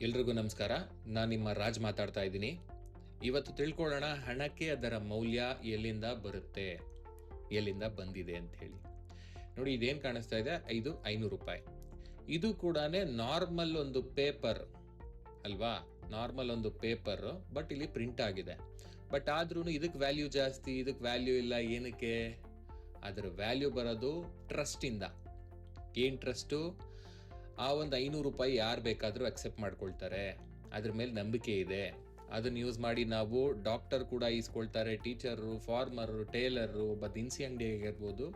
ಎಲ್ರಿಗೂ ನಮಸ್ಕಾರ. ನಾನು ನಿಮ್ಮ ರಾಜ್ ಮಾತಾಡ್ತಾ ಇದ್ದೀನಿ. ಇವತ್ತು ತಿಳ್ಕೊಳ್ಳೋಣ ಹಣಕ್ಕೆ ಅದರ ಮೌಲ್ಯ ಎಲ್ಲಿಂದ ಬರುತ್ತೆ, ಎಲ್ಲಿಂದ ಬಂದಿದೆ ಅಂತ ಹೇಳಿ. ನೋಡಿ, ಇದೇನು ಕಾಣಿಸ್ತಾ ಇದೆ, ಇದು 500 ರೂಪಾಯಿ. ಇದು ಕೂಡ ನಾರ್ಮಲ್ ಒಂದು ಪೇಪರ್ ಅಲ್ವಾ, ನಾರ್ಮಲ್ ಒಂದು ಪೇಪರ್, ಬಟ್ ಇಲ್ಲಿ ಪ್ರಿಂಟ್ ಆಗಿದೆ. ಬಟ್ ಆದ್ರೂ ಇದಕ್ಕೆ ವ್ಯಾಲ್ಯೂ ಜಾಸ್ತಿ, ಇದಕ್ಕೆ ವ್ಯಾಲ್ಯೂ ಇಲ್ಲ. ಏನಕ್ಕೆ? ಅದರ ವ್ಯಾಲ್ಯೂ ಬರೋದು ಟ್ರಸ್ಟಿಂದ. ಏನು ಟ್ರಸ್ಟು? ಆ ಒಂದು 500 ರೂಪಾಯಿ ಯಾರು ಬೇಕಾದರೂ ಅಕ್ಸೆಪ್ಟ್ ಮಾಡ್ಕೊಳ್ತಾರೆ, ಅದ್ರ ಮೇಲೆ ನಂಬಿಕೆ ಇದೆ. ಅದನ್ನು ಯೂಸ್ ಮಾಡಿ ನಾವು ಡಾಕ್ಟರ್ ಕೂಡ ಈಸ್ಕೊಳ್ತಾರೆ, ಟೀಚರು, ಫಾರ್ಮರು, ಟೇಲರು, ಒಬ್ಬ ದಿನಸಿ ಅಂಗಡಿ ಆಗಿರ್ಬೋದು,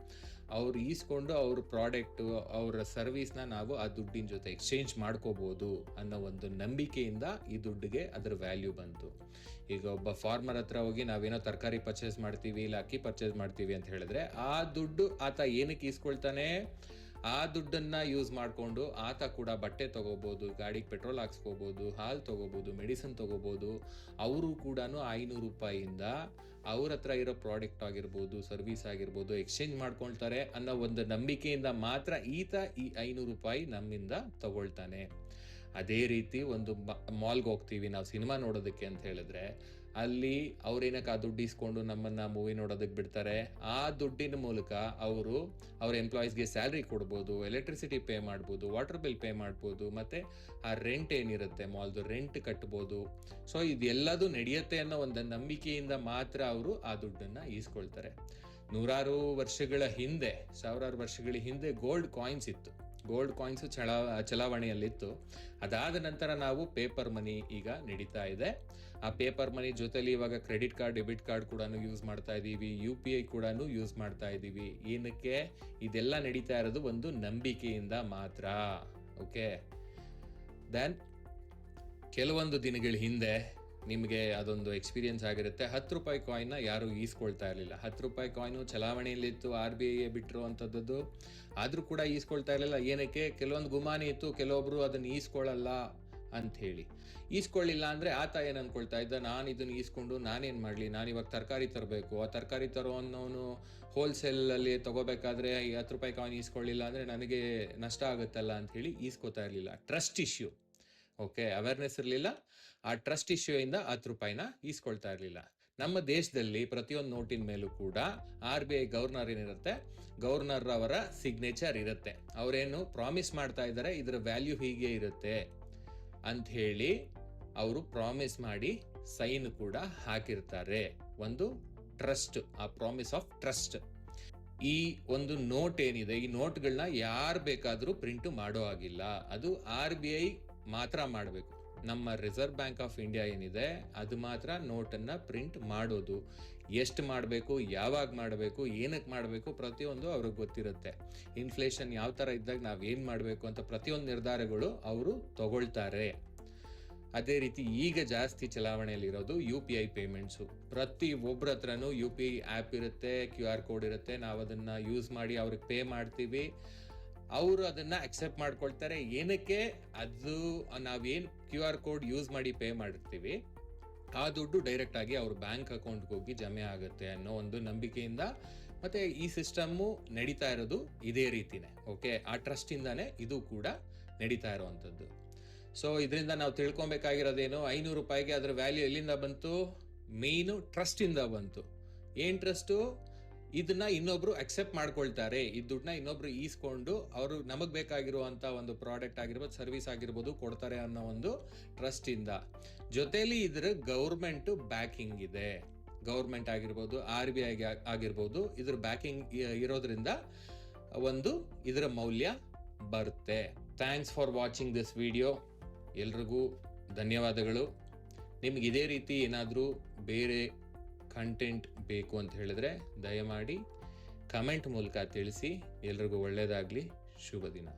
ಅವ್ರು ಈಸ್ಕೊಂಡು ಅವ್ರ ಪ್ರಾಡಕ್ಟು, ಅವರ ಸರ್ವಿಸ್ನ ನಾವು ಆ ದುಡ್ಡಿನ ಜೊತೆ ಎಕ್ಸ್ಚೇಂಜ್ ಮಾಡ್ಕೋಬೋದು ಅನ್ನೋ ಒಂದು ನಂಬಿಕೆಯಿಂದ ಈ ದುಡ್ಡಿಗೆ ಅದರ ವ್ಯಾಲ್ಯೂ ಬಂತು. ಈಗ ಒಬ್ಬ ಫಾರ್ಮರ್ ಹತ್ರ ಹೋಗಿ ನಾವೇನೋ ತರಕಾರಿ ಪರ್ಚೇಸ್ ಮಾಡ್ತೀವಿ, ಇಲ್ಲ ಅಕ್ಕಿ ಪರ್ಚೇಸ್ ಮಾಡ್ತೀವಿ ಅಂತ ಹೇಳಿದ್ರೆ, ಆ ದುಡ್ಡು ಆತ ಏನಕ್ಕೆ ಈಸ್ಕೊಳ್ತಾನೆ? ಆ ದುಡ್ಡನ್ನ ಯೂಸ್ ಮಾಡಿಕೊಂಡು ಆತ ಕೂಡ ಬಟ್ಟೆ ತಗೋಬೋದು, ಗಾಡಿಗೆ ಪೆಟ್ರೋಲ್ ಹಾಕ್ಸ್ಕೋಬೋದು, ಹಾಲು ತಗೋಬೋದು, ಮೆಡಿಸಿನ್ ತಗೋಬೋದು. ಅವರು ಕೂಡ 500 ರೂಪಾಯಿಯಿಂದ ಅವ್ರ ಹತ್ರ ಇರೋ ಪ್ರಾಡಕ್ಟ್ ಆಗಿರ್ಬೋದು, ಸರ್ವಿಸ್ ಆಗಿರ್ಬೋದು ಎಕ್ಸ್ಚೇಂಜ್ ಮಾಡ್ಕೊಳ್ತಾರೆ ಅನ್ನೋ ಒಂದು ನಂಬಿಕೆಯಿಂದ ಮಾತ್ರ ಈತ ಈ 500 ರೂಪಾಯಿ ನಮ್ಮಿಂದ ತಗೊಳ್ತಾನೆ. ಅದೇ ರೀತಿ ಒಂದು ಮಾಲ್ಗೆ ಹೋಗ್ತೀವಿ ನಾವು ಸಿನಿಮಾ ನೋಡೋದಕ್ಕೆ ಅಂತ ಹೇಳಿದ್ರೆ, ಅಲ್ಲಿ ಅವ್ರೇನಕ್ಕೆ ಆ ದುಡ್ಡು ಇಸ್ಕೊಂಡು ನಮ್ಮನ್ನ ಮೂವಿ ನೋಡೋದಕ್ಕೆ ಬಿಡ್ತಾರೆ? ಆ ದುಡ್ಡಿನ ಮೂಲಕ ಅವರು ಅವ್ರ ಎಂಪ್ಲಾಯೀಸ್ಗೆ ಸ್ಯಾಲ್ರಿ ಕೊಡ್ಬೋದು, ಎಲೆಕ್ಟ್ರಿಸಿಟಿ ಪೇ ಮಾಡ್ಬೋದು, ವಾಟರ್ ಬಿಲ್ ಪೇ ಮಾಡ್ಬೋದು, ಮತ್ತೆ ಆ ರೆಂಟ್ ಏನಿರುತ್ತೆ ಮಾಲ್ದು ರೆಂಟ್ ಕಟ್ಬೋದು. ಸೊ ಇದೆಲ್ಲದೂ ನಡೆಯುತ್ತೆ ಅನ್ನೋ ಒಂದು ನಂಬಿಕೆಯಿಂದ ಮಾತ್ರ ಅವರು ಆ ದುಡ್ಡನ್ನ ಈಸ್ಕೊಳ್ತಾರೆ. ನೂರಾರು ವರ್ಷಗಳ ಹಿಂದೆ, ಸಾವಿರಾರು ವರ್ಷಗಳ ಹಿಂದೆ ಗೋಲ್ಡ್ ಕಾಯಿನ್ಸ್ ಇತ್ತು. ಗೋಲ್ಡ್ ಕಾಯಿನ್ಸ್ ಚಲಾವಣೆಯಲ್ಲಿತ್ತು. ಅದಾದ ನಂತರ ನಾವು ಪೇಪರ್ ಮನಿ ಈಗ ನಡೀತಾ ಇದೆ. ಆ ಪೇಪರ್ ಮನಿ ಜೊತೆಲಿ ಇವಾಗ ಕ್ರೆಡಿಟ್ ಕಾರ್ಡ್, ಡೆಬಿಟ್ ಕಾರ್ಡ್ ಕೂಡ ಯೂಸ್ ಮಾಡ್ತಾ ಇದ್ದೀವಿ, UPI ಕೂಡ ಯೂಸ್ ಮಾಡ್ತಾ ಇದ್ದೀವಿ. ಏನಕ್ಕೆ? ಇದೆಲ್ಲ ನಡೀತಾ ಇರೋದು ಒಂದು ನಂಬಿಕೆಯಿಂದ ಮಾತ್ರ. ಓಕೆ, ದೆನ್ ಕೆಲವೊಂದು ದಿನಗಳ ಹಿಂದೆ ನಿಮಗೆ ಅದೊಂದು ಎಕ್ಸ್ಪೀರಿಯನ್ಸ್ ಆಗಿರುತ್ತೆ. 10 ರೂಪಾಯಿ ಕಾಯಿನ್ನ ಯಾರು ಈಸ್ಕೊಳ್ತಾ ಇರಲಿಲ್ಲ. 10 ರೂಪಾಯಿ ಕಾಯಿನು ಚಲಾವಣೆಯಲ್ಲಿತ್ತು, RBI ಬಿಟ್ಟರು ಅಂಥದ್ದು. ಆದರೂ ಕೂಡ ಈಸ್ಕೊಳ್ತಾ ಇರಲಿಲ್ಲ. ಏನಕ್ಕೆ? ಕೆಲವೊಂದು ಗುಮಾನಿ ಇತ್ತು, ಕೆಲವೊಬ್ರು ಅದನ್ನು ಈಸ್ಕೊಳ್ಳಲ್ಲ ಅಂತ ಹೇಳಿ. ಈಸ್ಕೊಳ್ಳಿಲ್ಲ ಅಂದರೆ ಆತ ಏನು ಅನ್ಕೊಳ್ತಾ ಇದ್ದ, ನಾನು ಇದನ್ನು ಈಸ್ಕೊಂಡು ನಾನೇನು ಮಾಡಲಿ, ನಾನು ಇವಾಗ ತರಕಾರಿ ತರಬೇಕು, ಆ ತರಕಾರಿ ತರೋ ಅನ್ನೋನು ಹೋಲ್ಸೇಲಲ್ಲಿ ತಗೋಬೇಕಾದ್ರೆ 10 ರೂಪಾಯಿ ಕಾಯಿನ್ ಈಸ್ಕೊಳ್ಳಿಲ್ಲ ಅಂದರೆ ನನಗೆ ನಷ್ಟ ಆಗುತ್ತಲ್ಲ ಅಂತ ಹೇಳಿ ಈಸ್ಕೊತಾ ಇರಲಿಲ್ಲ. Trust issue. ಓಕೆ, ಅವೇರ್ನೆಸ್ ಇರಲಿಲ್ಲ. ಆ ಟ್ರಸ್ಟ್ ಇಶ್ಯೂ ಇಂದ 10 ರೂಪಾಯಿನ ಈಸ್ಕೊಳ್ತಾ ಇರಲಿಲ್ಲ. ನಮ್ಮ ದೇಶದಲ್ಲಿ ಪ್ರತಿಯೊಂದು ನೋಟಿನ ಮೇಲೂ ಕೂಡ RBI ಗವರ್ನರ್ ಏನಿರುತ್ತೆ, ಗವರ್ನರ್ ಅವರ ಸಿಗ್ನೇಚರ್ ಇರುತ್ತೆ. ಅವರೇನು ಪ್ರಾಮಿಸ್ ಮಾಡ್ತಾ ಇದ್ದಾರೆ, ಇದರ ವ್ಯಾಲ್ಯೂ ಹೀಗೆ ಇರುತ್ತೆ ಅಂತ ಹೇಳಿ ಅವರು ಪ್ರಾಮಿಸ್ ಮಾಡಿ ಸೈನ್ ಕೂಡ ಹಾಕಿರ್ತಾರೆ. ಒಂದು ಟ್ರಸ್ಟ್, ಆ ಪ್ರಾಮಿಸ್ ಆಫ್ ಟ್ರಸ್ಟ್. ಈ ಒಂದು ನೋಟ್ ಏನಿದೆ, ಈ ನೋಟ್ಗಳನ್ನ ಯಾರು ಬೇಕಾದರೂ ಪ್ರಿಂಟ್ ಮಾಡೋ ಆಗಿಲ್ಲ. ಅದು RBI ಮಾತ್ರ ಮಾಡಬೇಕು. ನಮ್ಮ ರಿಸರ್ವ್ ಬ್ಯಾಂಕ್ ಆಫ್ ಇಂಡಿಯಾ ಏನಿದೆ, ಅದು ಮಾತ್ರ ನೋಟನ್ನ ಪ್ರಿಂಟ್ ಮಾಡೋದು. ಎಷ್ಟು ಮಾಡಬೇಕು, ಯಾವಾಗ ಮಾಡಬೇಕು, ಏನಕ್ಕೆ ಮಾಡಬೇಕು, ಪ್ರತಿಯೊಂದು ಅವ್ರಿಗೆ ಗೊತ್ತಿರುತ್ತೆ. ಇನ್ಫ್ಲೇಷನ್ ಯಾವ ಥರ ಇದ್ದಾಗ ನಾವೇನು ಮಾಡಬೇಕು ಅಂತ ಪ್ರತಿಯೊಂದು ನಿರ್ಧಾರಗಳು ಅವರು ತಗೊಳ್ತಾರೆ. ಅದೇ ರೀತಿ ಈಗ ಜಾಸ್ತಿ ಚಲಾವಣೆಯಲ್ಲಿರೋದು UPI ಪೇಮೆಂಟ್ಸು. ಪ್ರತಿ ಒಬ್ಬರ ಹತ್ರನೂ UPI ಆ್ಯಪ್ ಇರುತ್ತೆ, QR ಕೋಡ್ ಇರುತ್ತೆ. ನಾವು ಅದನ್ನು ಯೂಸ್ ಮಾಡಿ ಅವ್ರಿಗೆ ಪೇ ಮಾಡ್ತೀವಿ, ಅವರು ಅದನ್ನ ಅಕ್ಸೆಪ್ಟ್ ಮಾಡ್ಕೊಳ್ತಾರೆ. ಏನಕ್ಕೆ? ಅದು ನಾವೇನು QR ಕೋಡ್ ಯೂಸ್ ಮಾಡಿ ಪೇ ಮಾಡಿರ್ತೀವಿ, ಆ ದುಡ್ಡು ಡೈರೆಕ್ಟ್ ಆಗಿ ಅವ್ರ ಬ್ಯಾಂಕ್ ಅಕೌಂಟ್ಗೆ ಹೋಗಿ ಜಮೆ ಆಗುತ್ತೆ ಅನ್ನೋ ಒಂದು ನಂಬಿಕೆಯಿಂದ ಮತ್ತೆ ಈ ಸಿಸ್ಟಮ್ಮು ನಡೀತಾ ಇರೋದು ಇದೇ ರೀತಿನೇ. ಓಕೆ, ಆ ಟ್ರಸ್ಟ್ ಇಂದಾನೆ ಇದು ಕೂಡ ನಡೀತಾ ಇರುವಂಥದ್ದು. ಸೊ ಇದರಿಂದ ನಾವು ತಿಳ್ಕೊಬೇಕಾಗಿರೋದೇನು? 500 ರೂಪಾಯಿಗೆ ಅದರ ವ್ಯಾಲ್ಯೂ ಎಲ್ಲಿಂದ ಬಂತು? ಮೇಯ್ನು ಟ್ರಸ್ಟ್ ಇಂದ ಬಂತು. ಏನ್ ಟ್ರಸ್ಟು? ಇದನ್ನ ಇನ್ನೊಬ್ರು ಅಕ್ಸೆಪ್ಟ್ ಮಾಡ್ಕೊಳ್ತಾರೆ, ಈ ದುಡ್ಡನ್ನ ಇನ್ನೊಬ್ರು ಈಸ್ಕೊಂಡು ಅವರು ನಮಗ್ ಬೇಕಾಗಿರುವಂತ ಒಂದು ಪ್ರಾಡಕ್ಟ್ ಆಗಿರ್ಬೋದು, ಸರ್ವಿಸ್ ಆಗಿರ್ಬೋದು ಕೊಡ್ತಾರೆ ಅನ್ನೋ ಒಂದು ಟ್ರಸ್ಟ್ ಇಂದ. ಜೊತೆಲಿ ಇದ್ರ ಗೌರ್ಮೆಂಟ್ ಬ್ಯಾಕಿಂಗ್ ಇದೆ. ಗೌರ್ಮೆಂಟ್ ಆಗಿರ್ಬೋದು, RBI ಆಗಿರ್ಬೋದು, ಇದ್ರ ಬ್ಯಾಕಿಂಗ್ ಇರೋದ್ರಿಂದ ಒಂದು ಇದರ ಮೌಲ್ಯ ಬರುತ್ತೆ. Thanks for watching this video. ಎಲ್ರಿಗೂ ಧನ್ಯವಾದಗಳು. ನಿಮ್ಗೆ ಇದೇ ರೀತಿ ಏನಾದರೂ ಬೇರೆ ಕಂಟೆಂಟ್ ಬೇಕು ಅಂತ ಹೇಳಿದ್ರೆ ದಯಮಾಡಿ ಕಮೆಂಟ್ ಮೂಲಕ ತಿಳಿಸಿ. ಎಲ್ರಿಗೂ ಒಳ್ಳೆಯದಾಗಲಿ. ಶುಭ ದಿನ.